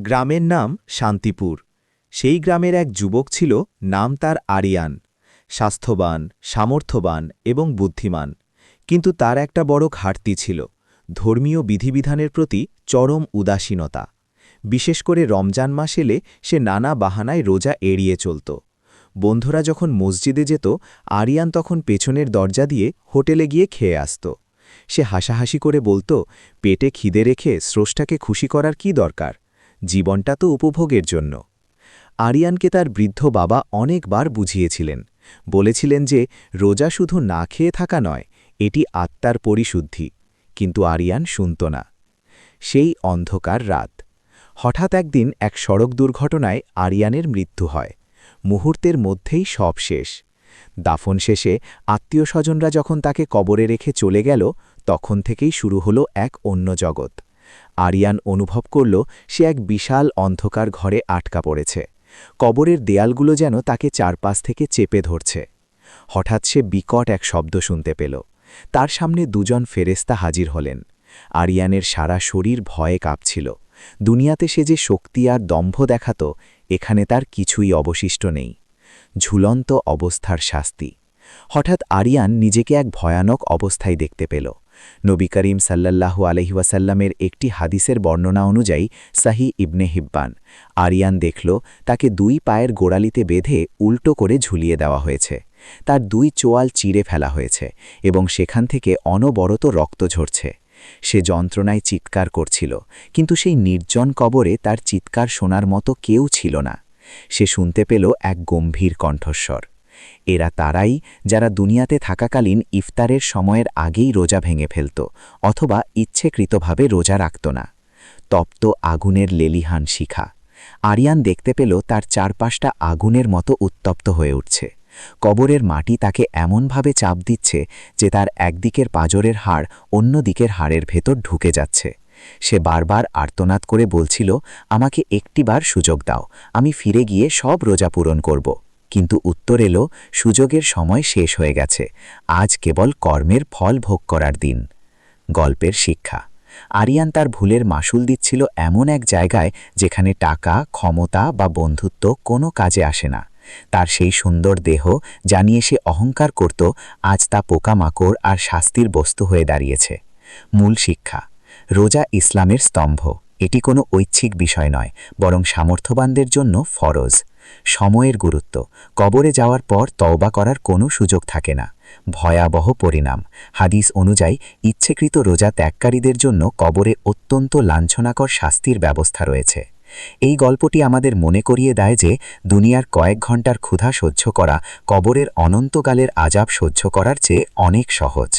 গ্রামের নাম শান্তিপুর। সেই গ্রামের এক যুবক ছিল, নাম তার আরিয়ান। স্বাস্থ্যবান, সামর্থ্যবান এবং বুদ্ধিমান। কিন্তু তার একটা বড় ঘাটতি ছিল, ধর্মীয় বিধিবিধানের প্রতি চরম উদাসীনতা। বিশেষ করে রমজান মাস এলে সে নানা বাহানায় রোজা এড়িয়ে চলত। বন্ধুরা যখন মসজিদে যেত, আরিয়ান তখন পেছনের দরজা দিয়ে হোটেলে গিয়ে খেয়ে আসত। সে হাসাহাসি করে বলত, পেটে খিদে রেখে স্রষ্টাকে খুশি করার কি দরকার, জীবনটা তো উপভোগের জন্য। আরিয়ানকে তার বৃদ্ধ বাবা অনেকবার বুঝিয়েছিলেন, বলেছিলেন যে রোজা শুধু না খেয়ে থাকা নয়, এটি আত্মার পরিশুদ্ধি। কিন্তু আরিয়ান শুনত না। সেই অন্ধকার রাত। হঠাৎ একদিন এক সড়ক দুর্ঘটনায় আরিয়ানের মৃত্যু হয়। মুহূর্তের মধ্যেই সব শেষ। দাফন শেষে আত্মীয়স্বজনরা যখন তাকে কবরে রেখে চলে গেল, তখন থেকেই শুরু হলো এক অন্য জগৎ। আরিয়ান অনুভব করল সে এক বিশাল অন্ধকার ঘরে আটকা পড়েছে। কবরের দেয়ালগুলো যেন তাকে চারপাশ থেকে চেপে ধরছে। হঠাৎ সে বিকট এক শব্দ শুনতে পেল। তার সামনে দুজন ফেরেশতা হাজির হলেন। আরিয়ানের সারা শরীর ভয়ে কাঁপছিল। দুনিয়াতে সে যে শক্তি আর দম্ভ দেখাত, এখানে তার কিছুই অবশিষ্ট নেই। ঝুলন্ত অবস্থার শাস্তি। হঠাৎ আরিয়ান নিজেকে এক ভয়ানক অবস্থায় দেখতে পেল। নবী করিম সাল্লাল্লাহু আলাইহি ওয়াসাল্লামের একটি হাদিসের বর্ণনা অনুযায়ী, সাহি ইবনে হিব্বান, আরিয়ান দেখল তাকে দুই পায়ের গোড়ালিতে বেঁধে উল্টো করে ঝুলিয়ে দেওয়া হয়েছে। তার দুই চোয়াল চিরে ফেলা হয়েছে এবং সেখান থেকে অনবরত রক্ত ঝরছে। সে যন্ত্রণায় চিৎকার করছিল, কিন্তু সেই নির্জন কবরে তার চিৎকার শোনার মতো কেউ ছিল না। সে শুনতে পেল এক গম্ভীর কণ্ঠস্বর। এরা তারাই যারা দুনিয়াতে থাকাকালীন ইফতারের সময়ের আগেই রোজা ভেঙে ফেলত, অথবা ইচ্ছেকৃতভাবে রোজা রাখত না। তপ্ত আগুনের লেলিহান শিখা। আরিয়ান দেখতে পেল তার চারপাশটা আগুনের মতো উত্তপ্ত হয়ে উঠছে। কবরের মাটি তাকে এমনভাবে চাপ দিচ্ছে যে তার একদিকের পাঁজরের হাড় অন্য দিকের হাড়ের ভেতর ঢুকে যাচ্ছে। সে বারবার আর্তনাদ করে বলছিল, আমাকে একটিবার সুযোগ দাও, আমি ফিরে গিয়ে সব রোজা পূরণ করব। কিন্তু উত্তর এলো, সুযোগের সময় শেষ হয়ে গেছে, আজ কেবল কর্মের ফল ভোগ করার দিন। গল্পের শিক্ষা। আরিয়ান তার ভুলের মাসুল দিচ্ছিল এমন এক জায়গায় যেখানে টাকা, ক্ষমতা বা বন্ধুত্ব কোনো কাজে আসে না। তার সেই সুন্দর দেহ যা নিয়ে সে অহংকার করত, আজ তা পোকামাকড় আর শাস্তির বস্তু হয়ে দাঁড়িয়েছে। মূল শিক্ষা। রোজা ইসলামের স্তম্ভ। এটি কোনো ঐচ্ছিক বিষয় নয়, বরং সামর্থ্যবানদের জন্য ফরজ। সময়ের গুরুত্ব। কবরে যাওয়ার পর তওবা করার কোনো সুযোগ থাকে না। ভয়াবহ পরিণাম। হাদিস অনুযায়ী ইচ্ছেকৃত রোজা ত্যাগকারীদের জন্য কবরে অত্যন্ত লাঞ্ছনাকর শাস্তির ব্যবস্থা রয়েছে। এই গল্পটি আমাদের মনে করিয়ে দেয় যে দুনিয়ার কয়েক ঘন্টার ক্ষুধা সহ্য করা কবরের অনন্তকালের আযাব সহ্য করার চেয়ে অনেক সহজ।